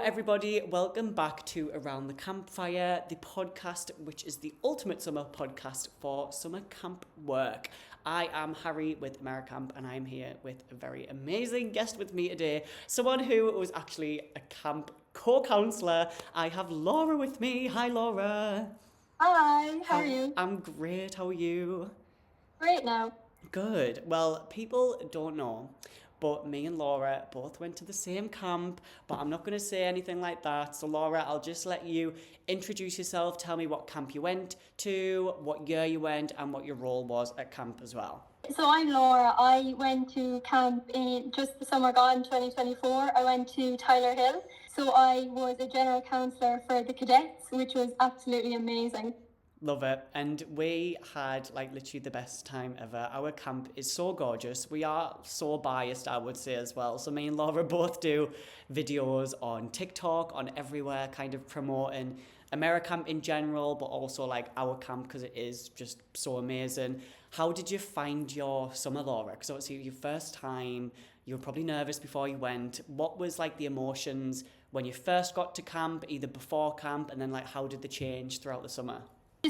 everybody, welcome back to Around the Campfire, the podcast which is the ultimate summer podcast for summer camp work. I am Harry with AmeriCamp, and I'm here with a very amazing guest with me today, someone who was actually a camp co-counsellor. I have Laura with me. Hi, Laura. Hi, how are you? I'm great. How are you? Great now. Good. Well, people don't know, but me and Laura both went to the same camp, but I'm not going to say anything like that. So Laura, I'll just let you introduce yourself, tell me what camp you went to, what year you went, and what your role was at camp as well. So I'm Laura. I went to camp in just the summer gone, 2024. I went to Tyler Hill. So I was a general counsellor for the cadets, which was absolutely amazing. Love it. And we had literally the best time ever. Our camp is so gorgeous. We are so biased, I would say, as well. So me and Laura both do videos on TikTok, on everywhere, kind of promoting AmeriCamp in general, but also our camp because it is just so amazing. How did you find your summer, Laura? Because obviously your first time, you were probably nervous before you went. What was the emotions when you first got to camp, either before camp, and then how did they change throughout the summer?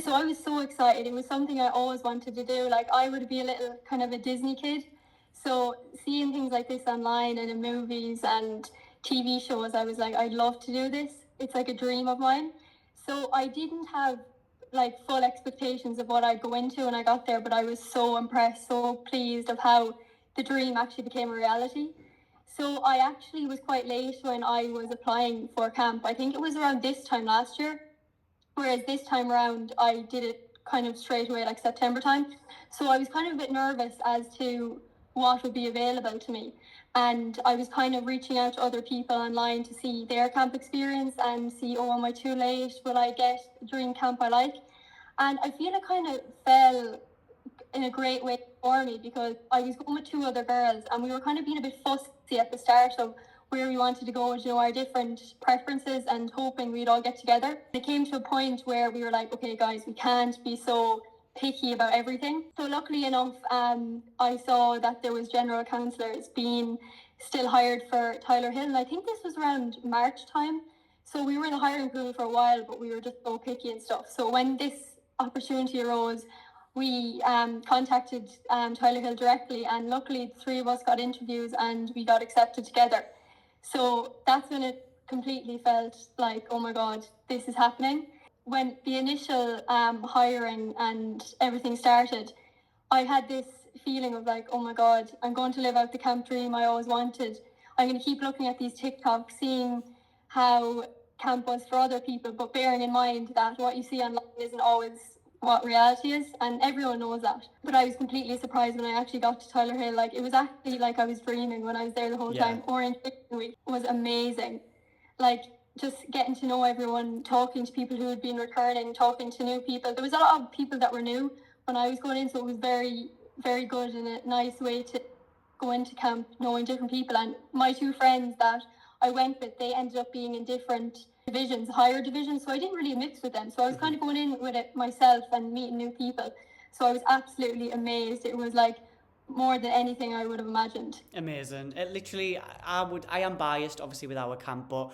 So I was so excited. It was something I always wanted to do. I would be a little kind of a Disney kid. So seeing things like this online and in movies and TV shows, I was like, I'd love to do this. It's like a dream of mine. So I didn't have full expectations of what I'd go into when I got there, but I was so impressed, so pleased of how the dream actually became a reality. So I actually was quite late when I was applying for camp. I think it was around this time last year. Whereas this time around, I did it kind of straight away, September time. So I was kind of a bit nervous as to what would be available to me. And I was kind of reaching out to other people online to see their camp experience and see, am I too late? Will I get a dream camp I like? And I feel it kind of fell in a great way for me because I was going with two other girls and we were kind of being a bit fussy at the start of where we wanted to go, our different preferences and hoping we'd all get together. It came to a point where we were like, okay, guys, we can't be so picky about everything. So luckily enough, I saw that there was general counsellors being still hired for Tyler Hill. And I think this was around March time. So we were in the hiring pool for a while, but we were just so picky and stuff. So when this opportunity arose, we contacted Tyler Hill directly. And luckily, the three of us got interviews and we got accepted together. So that's when it completely felt like, oh my God, this is happening. When the initial hiring and everything started, I had this feeling of oh my God, I'm going to live out the camp dream I always wanted. I'm going to keep looking at these TikToks, seeing how camp was for other people, but bearing in mind that what you see online isn't always what reality is, and everyone knows that. But I was completely surprised when I actually got to Tyler Hill. It was actually I was dreaming when I was there the whole time. Orientation week was amazing. Just getting to know everyone, talking to people who had been returning, talking to new people. There was a lot of people that were new when I was going in, so it was very, very good and a nice way to go into camp, knowing different people. And my two friends that I went with, they ended up being in different divisions, higher divisions, so I didn't really mix with them. So I was kind of going in with it myself and meeting new people. So I was absolutely amazed. It was more than anything I would have imagined. Amazing. It literally, I am biased obviously with our camp, but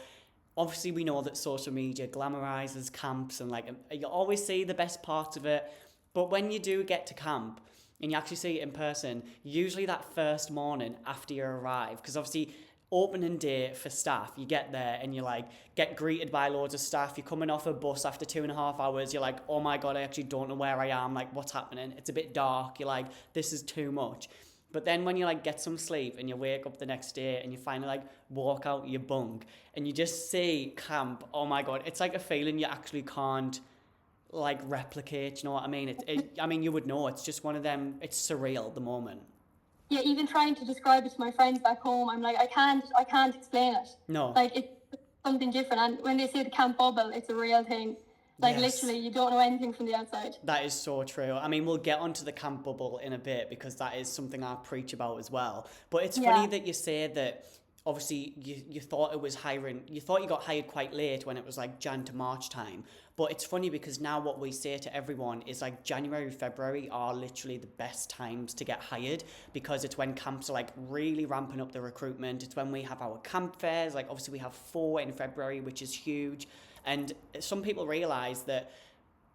obviously we know that social media glamorizes camps and you always see the best parts of it. But when you do get to camp and you actually see it in person, usually that first morning after you arrive, because obviously opening day for staff, you get there and you get greeted by loads of staff. You're coming off a bus after 2.5 hours. You're oh my God, I actually don't know where I am. What's happening? It's a bit dark. You're this is too much. But then when you get some sleep and you wake up the next day and you finally walk out your bunk and you just see camp, oh my God, it's a feeling you actually can't replicate. You know what I mean? I mean, you would know. It's just one of them. It's surreal, the moment. Yeah, even trying to describe it to my friends back home, I'm I can't explain it. No. It's something different. And when they say the camp bubble, it's a real thing. Yes. Literally, you don't know anything from the outside. That is so true. I mean, we'll get onto the camp bubble in a bit because that is something I preach about as well. But it's funny that you say that obviously you thought it was hiring, you thought you got hired quite late when it was like Jan to March time. But it's funny because now what we say to everyone is like January, February are literally the best times to get hired, because it's when camps are like really ramping up the recruitment. It's when we have our camp fairs. Like obviously we have 4 in February, which is huge. And some people realize that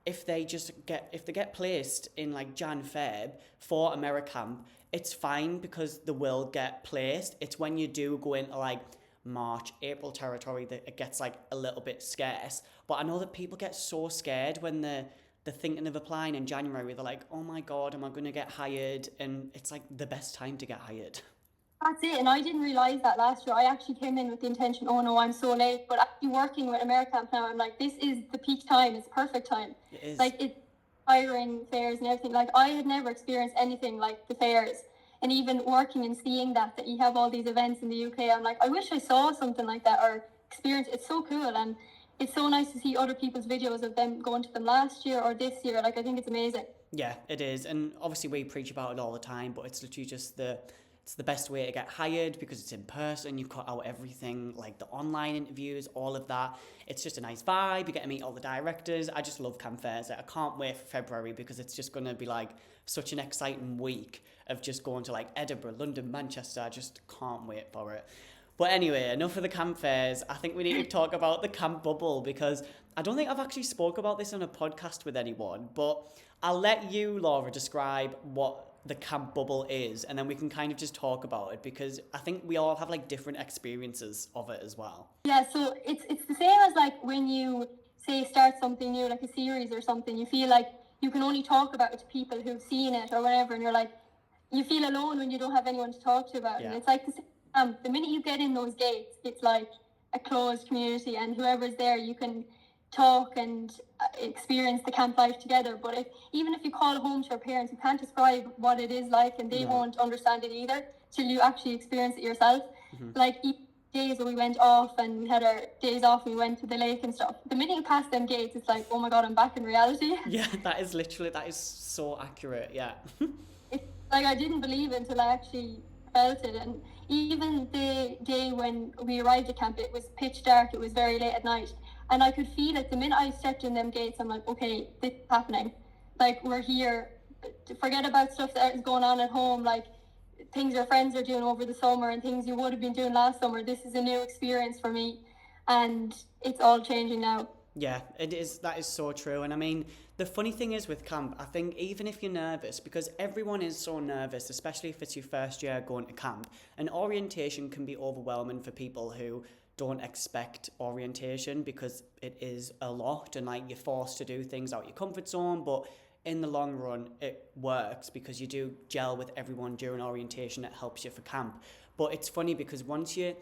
if they get placed in like Jan Feb for AmeriCamp, it's fine because they will get placed. It's when you do go into like March, April territory that it gets like a little bit scarce. But I know that people get so scared when they're thinking of applying in January. They're like, oh my God, am I going to get hired? And it's like the best time to get hired. That's it, and I didn't realise that last year. I actually came in with the intention, oh no, I'm so late. But actually working with AmeriCamp now, I'm like, this is the peak time. It's perfect time. It is. Like it's hiring fairs and everything. Like I had never experienced anything like the fairs. And even working and seeing that you have all these events in the UK, I'm like, I wish I saw something like that or experience. It's so cool, and it's so nice to see other people's videos of them going to them last year or this year. Like I think it's amazing. Yeah, it is. And obviously we preach about it all the time, but it's literally just it's the best way to get hired because it's in person. You cut out everything like the online interviews, all of that. It's just a nice vibe. You get to meet all the directors. I just love camp fairs. I can't wait for February because it's just going to be like such an exciting week of just going to like Edinburgh, London, Manchester. I just can't wait for it. But anyway, enough of the camp fairs. I think we need to talk about the camp bubble, because I don't think I've actually spoke about this on a podcast with anyone, but I'll let you, Laura, describe what the camp bubble is, and then we can kind of just talk about it, because I think we all have like different experiences of it as well. Yeah, so it's the same as like when you say start something new, like a series or something. You feel like you can only talk about it to people who've seen it or whatever, and you're like, you feel alone when you don't have anyone to talk to about it. And it's like the minute you get in those gates, it's like a closed community, and whoever's there, you can talk and experience the camp life together. But even if you call home to your parents, you can't describe what it is like, and they won't understand it either till you actually experience it yourself. Like days where we went off and we had our days off and we went to the lake and stuff, the minute you pass them gates, it's like, oh my God, I'm back in reality. Yeah, that is so accurate. Yeah. It's like I didn't believe it until I actually felt it. And even the day when we arrived at camp, it was pitch dark, it was very late at night, and I could feel it the minute I stepped in them gates. I'm like, okay, this is happening. Like, we're here. Forget about stuff that is going on at home, like things your friends are doing over the summer and things you would have been doing last summer. This is a new experience for me, and it's all changing now. Yeah, it is. That is so true. And I mean, the funny thing is with camp, I think even if you're nervous, because everyone is so nervous, especially if it's your first year going to camp, and orientation can be overwhelming for people who don't expect orientation, because it is a lot and like you're forced to do things out your comfort zone. But in the long run, it works because you do gel with everyone during orientation. It helps you for camp. But it's funny because once you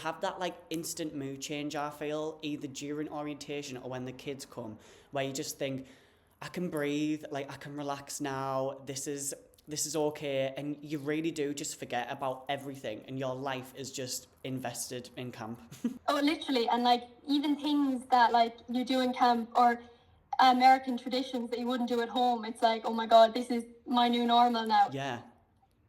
have that like instant mood change, I feel, either during orientation or when the kids come, where you just think, I can breathe, like I can relax now, this is okay, and you really do just forget about everything and your life is just invested in camp. Oh, literally. And like even things that like you do in camp, or American traditions that you wouldn't do at home, it's like, oh my God, this is my new normal now. Yeah.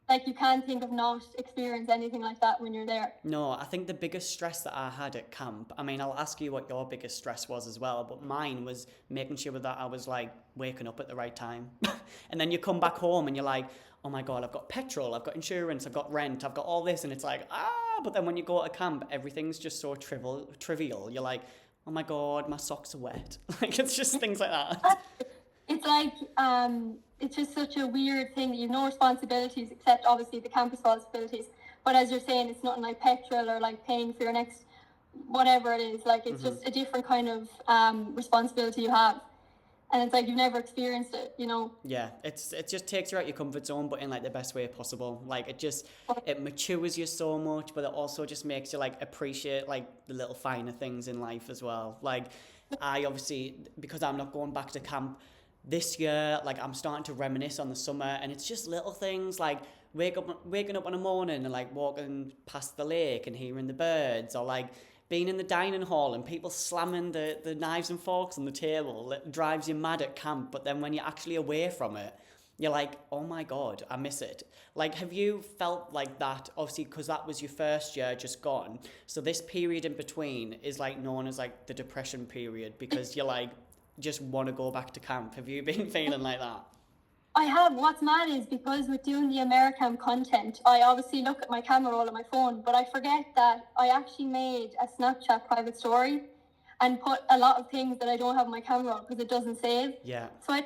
Like you can't think of not experience anything like that when you're there. No, I think the biggest stress that I had at camp, I mean, I'll ask you what your biggest stress was as well, but mine was making sure that I was like waking up at the right time. And then you come back home and you're like, oh my God, I've got petrol, I've got insurance, I've got rent, I've got all this. And it's like, but then when you go to camp, everything's just so trivial. You're like, oh my God, my socks are wet. Like, it's just things like that. It's like, it's just such a weird thing that you've no responsibilities except obviously the campus responsibilities. But as you're saying, it's nothing like petrol or like paying for your next whatever it is. Like it's just a different kind of responsibility you have. And it's like you've never experienced it, you know? Yeah, it just takes you out your comfort zone, but in like the best way possible. Like it matures you so much, but it also just makes you like appreciate like the little finer things in life as well. Like I obviously, because I'm not going back to camp this year, like I'm starting to reminisce on the summer, and it's just little things like waking up in the morning and like walking past the lake and hearing the birds, or like being in the dining hall and people slamming the knives and forks on the table. It drives you mad at camp, but then when you're actually away from it, you're like, oh my God, I miss it. Like, have you felt like that? Obviously, because that was your first year just gone. So this period in between is like known as like the depression period because you're like, just want to go back to camp. Have you been feeling like that? I have. What's mad is because with doing the AmeriCamp content, I obviously look at my camera roll on my phone, but I forget that I actually made a Snapchat private story and put a lot of things that I don't have on my camera roll because it doesn't save. Yeah. So I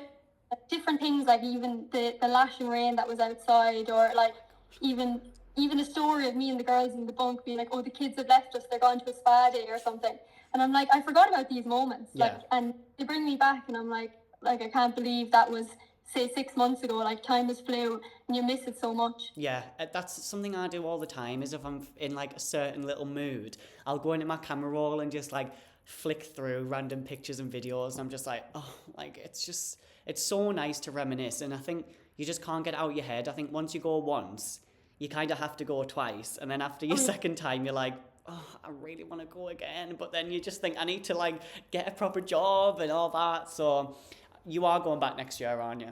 different things like even the lashing rain that was outside, or like even a story of me and the girls in the bunk being like, oh, the kids have left us, they're gone to a spa day or something. And I'm like, I forgot about these moments. Yeah. Like, and they bring me back, and I'm like I can't believe that was, say, 6 months ago. Like, time has flew and you miss it so much. Yeah, that's something I do all the time is if I'm in like a certain little mood, I'll go into my camera roll and just like flick through random pictures and videos. And I'm just like, oh, like it's so nice to reminisce. And I think you just can't get out of your head. I think once you go once, you kind of have to go twice. And then after your second time, you're like, oh, I really want to go again. But then you just think, I need to like get a proper job and all that. So you are going back next year, aren't you?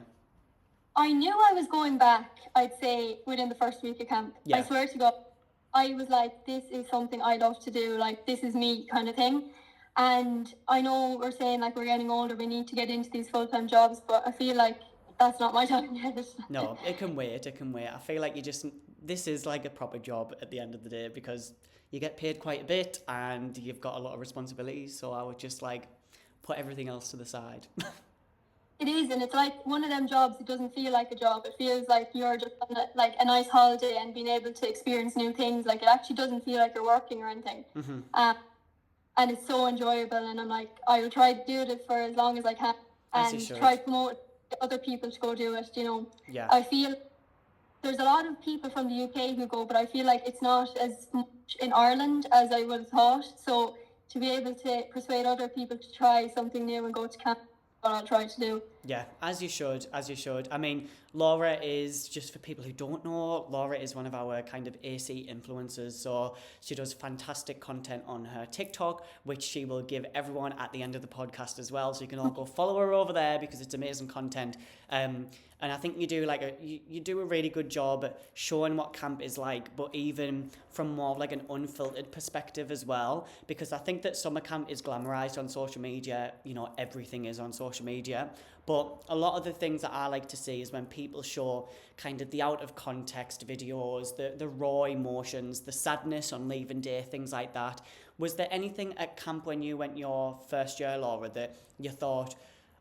I knew I was going back, I'd say, within the first week of camp. Yeah. I swear to God, I was like, this is something I love to do, like, this is me kind of thing. And I know we're saying, like, we're getting older, we need to get into these full-time jobs, but I feel like that's not my time yet. No, it can wait, it can wait. I feel like this is like a proper job at the end of the day because you get paid quite a bit and you've got a lot of responsibilities. So I would just like put everything else to the side. It is, and it's like one of them jobs. It doesn't feel like a job. It feels like you're just on like a nice holiday and being able to experience new things. Like, it actually doesn't feel like you're working or anything. And it's so enjoyable. And I'm like, I will try to do it for as long as I can As you and should. try to promote other people to go do it. You know, Yeah. I feel there's a lot of people from the UK who go, but I feel like it's not as much in Ireland as I would have thought. So to be able to persuade other people to try something new and go to camp, what I'll try to do. Yeah, as you should, as you should. I mean, Laura is, just for people who don't know, Laura is one of our kind of AC influencers. So she does fantastic content on her TikTok, which she will give everyone at the end of the podcast as well. So you can all go follow her over there because it's amazing content. And I think you do you do a really good job at showing what camp is like, but even from more of like an unfiltered perspective as well. Because I think that summer camp is glamorized on social media. You know, everything is on social media. But a lot of the things that I like to see is when people show kind of the out of context videos, the raw emotions, the sadness on leaving day, things like that. Was there anything at camp when you went your first year, Laura, that you thought,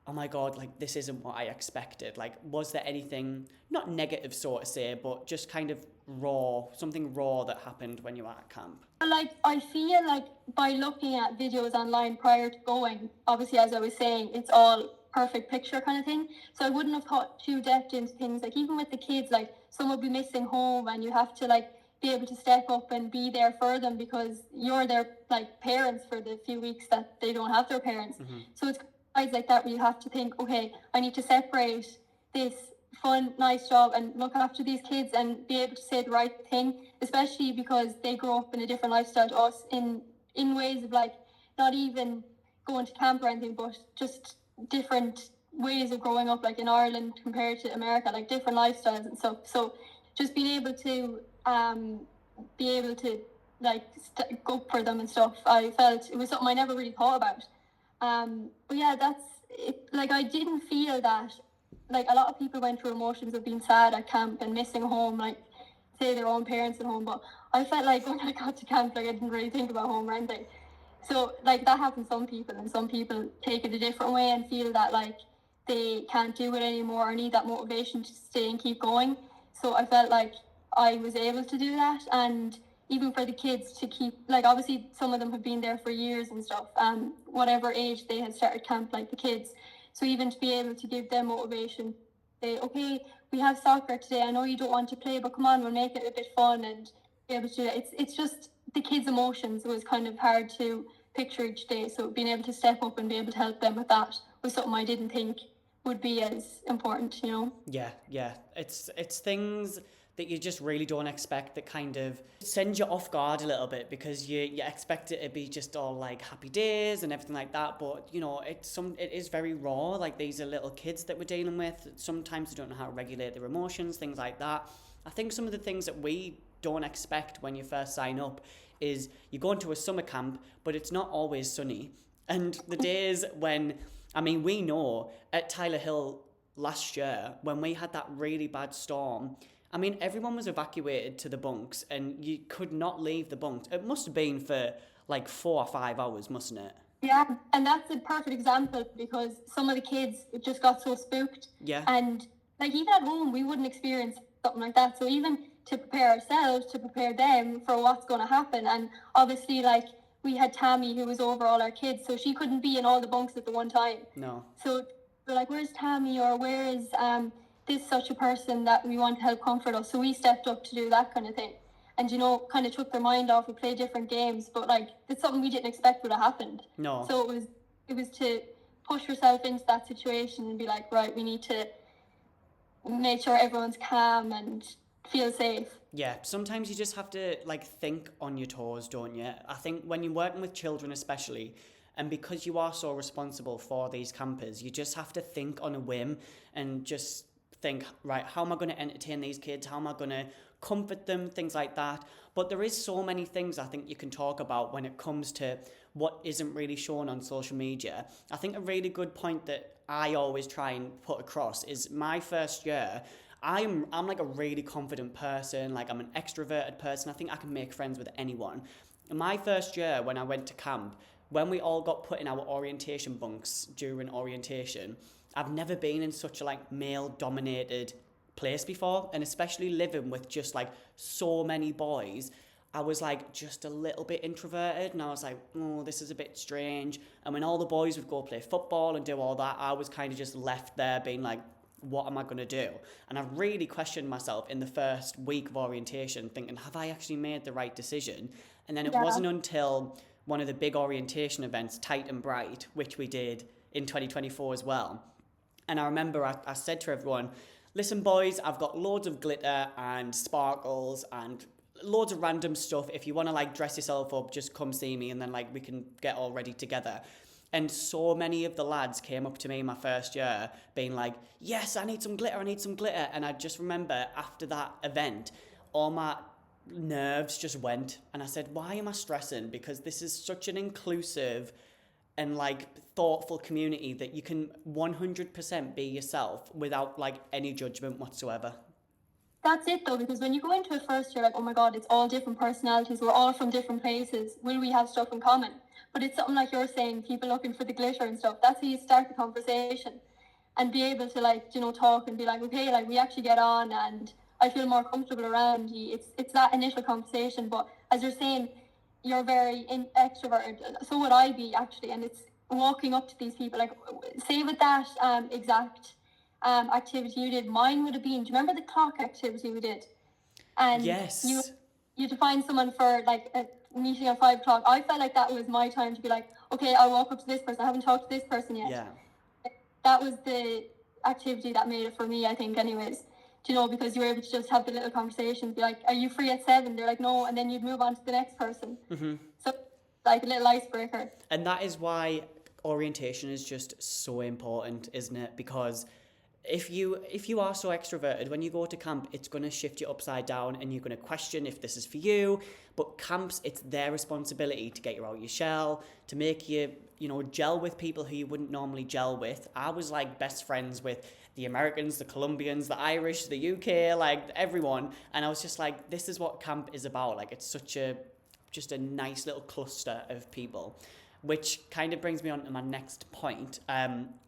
oh my God, like this isn't what I expected? Like, was there anything, not negative so to say, but just kind of raw, something raw that happened when you were at camp? Like, I feel like by looking at videos online prior to going, obviously, as I was saying, it's all perfect picture kind of thing. So I wouldn't have thought too depth into things. Like, even with the kids, like, some will be missing home and you have to, like, be able to step up and be there for them because you're their, like, parents for the few weeks that they don't have their parents. So it's guys like that where you have to think, okay, I need to separate this fun, nice job and look after these kids and be able to say the right thing, especially because they grow up in a different lifestyle to us in ways of, like, not even going to camp or anything, but just different ways of growing up, like in Ireland compared to America, like different lifestyles and stuff. So just being able to like go up for them and stuff, I felt it was something I never really thought about. But yeah, that's it. Like, I didn't feel that, like, a lot of people went through emotions of being sad at camp and missing home, like, say, their own parents at home, but I felt like when I got to camp, like, I didn't really think about home or anything. So, like, that happens to some people, and some people take it a different way and feel that, like, they can't do it anymore or need that motivation to stay and keep going. So I felt like I was able to do that, and even for the kids to keep, like, obviously some of them have been there for years and stuff, whatever age they had started camp, like the kids. So even to be able to give them motivation, say, okay, we have soccer today, I know you don't want to play, but come on, we'll make it a bit fun, and be able to do that. It's just the kids' emotions was kind of hard to picture each day. So being able to step up and be able to help them with that was something I didn't think would be as important, you know? Yeah, it's things that you just really don't expect, that kind of sends you off guard a little bit, because you expect it to be just all like happy days and everything like that. But you know, it is very raw. Like, these are little kids that we're dealing with. Sometimes they don't know how to regulate their emotions, things like that. I think some of the things that we don't expect when you first sign up is you go into a summer camp, but it's not always sunny. And the days when, I mean, we know at Tyler Hill last year, when we had that really bad storm, I mean, everyone was evacuated to the bunks and you could not leave the bunks. It must have been for like 4 or 5 hours, mustn't it? Yeah, and that's a perfect example, because some of the kids just got so spooked. Yeah. And like, even at home, we wouldn't experience something like that. So even to prepare ourselves, to prepare them for what's going to happen. And obviously, like, we had Tammy, who was over all our kids, so she couldn't be in all the bunks at the one time. No. So we're like, where's Tammy, or where is this such a person that we want to help comfort us? So we stepped up to do that kind of thing. And, you know, kind of took their mind off. We played different games, but like, it's something we didn't expect would have happened. No. So it was to push yourself into that situation and be like, right, we need to make sure everyone's calm and feel safe. Yeah, sometimes you just have to like think on your toes, don't you? I think when you're working with children especially, and because you are so responsible for these campers, you just have to think on a whim and just think, right, how am I going to entertain these kids? How am I going to comfort them? Things like that. But there is so many things I think you can talk about when it comes to what isn't really shown on social media. I think a really good point that I always try and put across is my first year, I'm like a really confident person. Like, I'm an extroverted person. I think I can make friends with anyone. In my first year, when I went to camp, when we all got put in our orientation bunks during orientation, I've never been in such a like male-dominated place before, and especially living with just like so many boys, I was like just a little bit introverted, and I was like, oh, this is a bit strange. And when all the boys would go play football and do all that, I was kind of just left there being like, what am I going to do? And I really questioned myself in the first week of orientation, thinking, have I actually made the right decision? And then it wasn't until one of the big orientation events, Tight and Bright, which we did in 2024 as well. And I remember I said to everyone, listen, boys, I've got loads of glitter and sparkles and loads of random stuff. If you want to like dress yourself up, just come see me, and then like we can get all ready together. And so many of the lads came up to me my first year being like, yes, I need some glitter, I need some glitter. And I just remember after that event, all my nerves just went. And I said, why am I stressing? Because this is such an inclusive and like thoughtful community that you can 100% be yourself without like any judgment whatsoever. That's it though, because when you go into it first, you're like, oh my God, it's all different personalities. We're all from different places. Will we have stuff in common? But it's something like you're saying, people looking for the glitter and stuff. That's how you start the conversation, and be able to like, you know, talk and be like, okay, like we actually get on and I feel more comfortable around you. It's that initial conversation. But as you're saying, you're very extroverted. So would I be actually. And it's walking up to these people, like say with that exact activity you did, mine would have been, do you remember the clock activity we did? And yes, you had to find someone for like a meeting at 5 o'clock. I felt like that was my time to be like, okay, I'll walk up to this person. I haven't talked to this person yet. Yeah. That was the activity that made it for me, I think, anyways. Do you know, because you were able to just have the little conversation, be like, are you free at 7? They're like, no, and then you'd move on to the next person. Mm-hmm. So like a little icebreaker. And that is why orientation is just so important, isn't it? Because if you are so extroverted, when you go to camp, it's going to shift you upside down and you're going to question if this is for you. But camps, it's their responsibility to get you out of your shell, to make you, gel with people who you wouldn't normally gel with. I was like best friends with the Americans, the Colombians, the Irish, the UK, like everyone. And I was just like, this is what camp is about. Like, it's just a nice little cluster of people. Which kind of brings me on to my next point.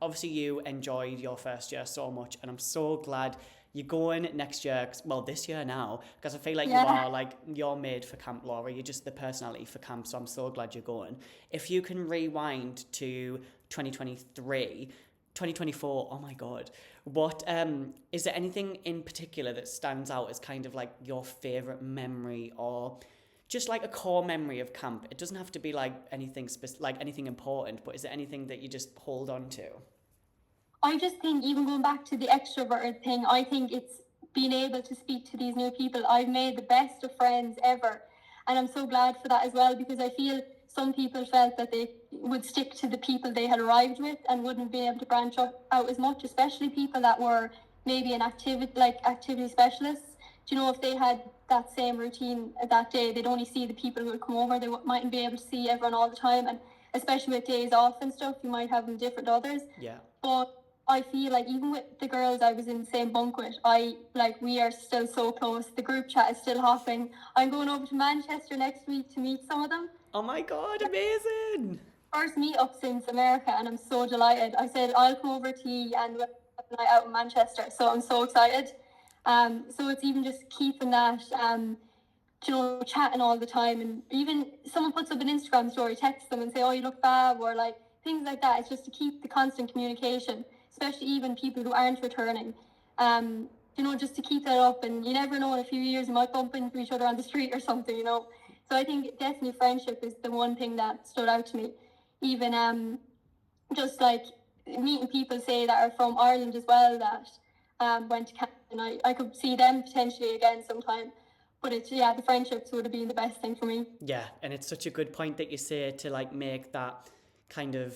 Obviously, you enjoyed your first year so much, and I'm so glad you're going next year. Well, this year now, because I feel like you're made for camp, Laura. You're just the personality for camp, so I'm so glad you're going. If you can rewind to 2023, 2024, oh my God. What is there anything in particular that stands out as kind of like your favourite memory, or just like a core memory of camp? It doesn't have to be like anything anything important, but is there anything that you just hold on to? I just think, even going back to the extroverted thing, I think it's being able to speak to these new people, I've made the best of friends ever. And I'm so glad for that as well, because I feel some people felt that they would stick to the people they had arrived with and wouldn't be able to branch out as much, especially people that were maybe an activity specialists. Do you know, if they had that same routine that day, they'd only see the people who would come over. They mightn't be able to see everyone all the time, and especially with days off and stuff, you might have them different to others. Yeah. But I feel like even with the girls I was in the same bunk with, we are still so close. The group chat is still hopping. I'm going over to Manchester next week to meet some of them. Oh my God, amazing! First meet up since America, and I'm so delighted. I said I'll come over to you and we'll have a night out in Manchester, so I'm so excited. So it's even just keeping that, chatting all the time, and even someone puts up an Instagram story, text them and say, "Oh, you look fab," or like things like that. It's just to keep the constant communication, especially even people who aren't returning. Just to keep that up, and you never know, in a few years you might bump into each other on the street or something. So I think definitely friendship is the one thing that stood out to me. Even just like meeting people, say, that are from Ireland as well, that went to camp, and I could see them potentially again sometime. But the friendships would have been the best thing for me. Yeah, and it's such a good point that you say, to like make that kind of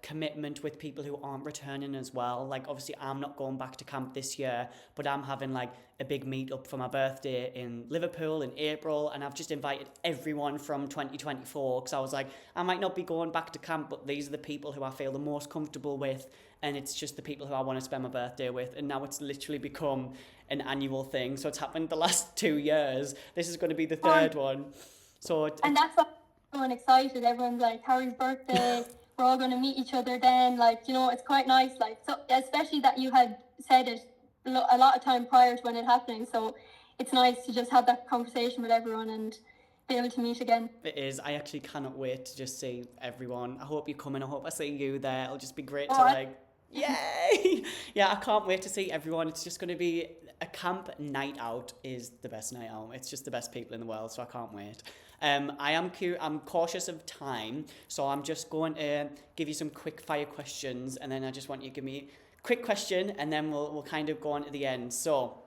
commitment with people who aren't returning as well. Like, obviously I'm not going back to camp this year, but I'm having like a big meetup for my birthday in Liverpool in April, and I've just invited everyone from 2024, because I was like, I might not be going back to camp, but these are the people who I feel the most comfortable with, and it's just the people who I want to spend my birthday with. And now it's literally become an annual thing, so it's happened the last 2 years. This is going to be the third one. And that's why everyone excited. Everyone's like, Harry's birthday, we're all going to meet each other then. Like, it's quite nice. Like, so especially that you had said it a lot of time prior to when it happening. So it's nice to just have that conversation with everyone and be able to meet again. It is. I actually cannot wait to just see everyone. I hope you come in. I hope I see you there. It'll just be great to like, yay! Yeah, I can't wait to see everyone. It's just going to be a camp night out. Is the best night out. It's just the best people in the world, so I can't wait. I'm cautious of time, so I'm just going to give you some quick fire questions, and then I just want you to give me a quick question, and then we'll kind of go on to the end. So,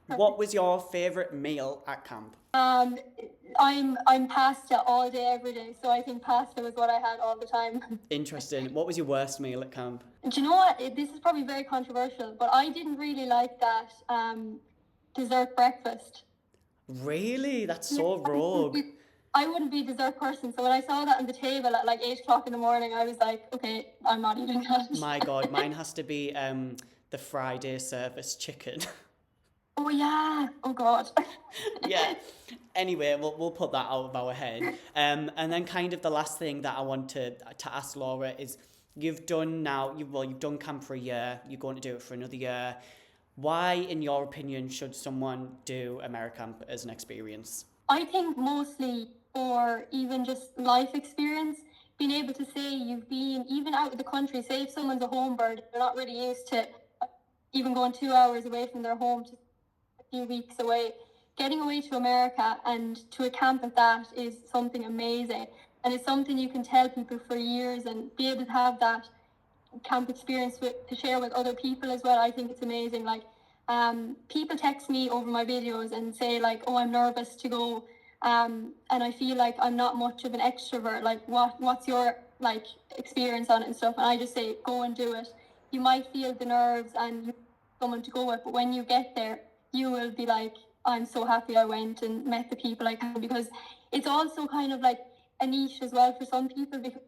what was your favourite meal at camp? I'm pasta all day, every day. So I think pasta was what I had all the time. Interesting. What was your worst meal at camp? Do you know what? This is probably very controversial, but I didn't really like that dessert breakfast. Really? That's so rogue. I wouldn't be a dessert person, so when I saw that on the table at like 8 o'clock in the morning, I was like, okay, I'm not eating that. My God, mine has to be the Friday service chicken. Oh yeah. Oh God. Yeah. Anyway, we'll put that out of our head. And then kind of the last thing that I want to ask Laura is, you've done camp for a year. You're going to do it for another year. Why, in your opinion, should someone do AmeriCamp as an experience? I think mostly for even just life experience, being able to say you've been even out of the country. Say if someone's a home bird, they're not really used to even going 2 hours away from their home to a few weeks away. Getting away to America and to a camp at that is something amazing. And it's something you can tell people for years, and be able to have that camp experience to share with other people as well. I think it's amazing. Like, people text me over my videos and say like, oh, I'm nervous to go. And I feel like I'm not much of an extrovert. Like, what's your like experience on it and stuff? And I just say, go and do it. You might feel the nerves and you someone to go with, but when you get there, you will be like, I'm so happy I went and met the people I can, because it's also kind of like a niche as well for some people, because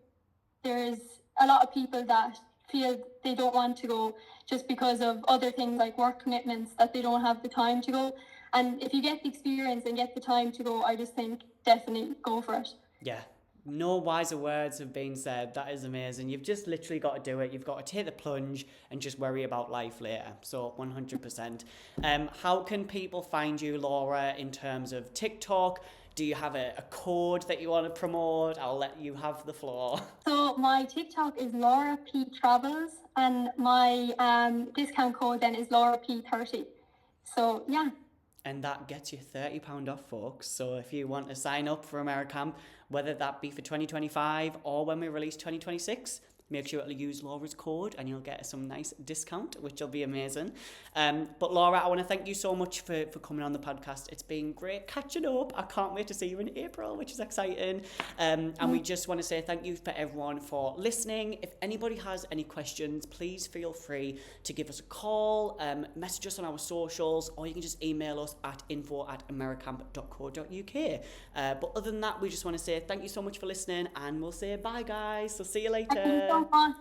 there's a lot of people that feel they don't want to go just because of other things like work commitments, that they don't have the time to go. And if you get the experience and get the time to go, I just think definitely go for it. Yeah. No wiser words have been said. That is amazing. You've just literally got to do it. You've got to take the plunge and just worry about life later. So 100%. How can people find you, Laura, in terms of TikTok? Do you have a code that you want to promote? I'll let you have the floor. So my TikTok is Laura P Travels, and my discount code then is Laura P30. So yeah. And that gets you £30 off, folks. So if you want to sign up for AmeriCamp, whether that be for 2025 or when we release 2026, make sure to use Laura's code and you'll get some nice discount, which will be amazing. But Laura, I want to thank you so much for coming on the podcast. It's been great catching up. I can't wait to see you in April, which is exciting. And we just want to say thank you for everyone for listening. If anybody has any questions, please feel free to give us a call, message us on our socials, or you can just email us at info@americamp.co.uk. But other than that, we just want to say thank you so much for listening, and we'll say bye, guys. So see you later. Thank you so much.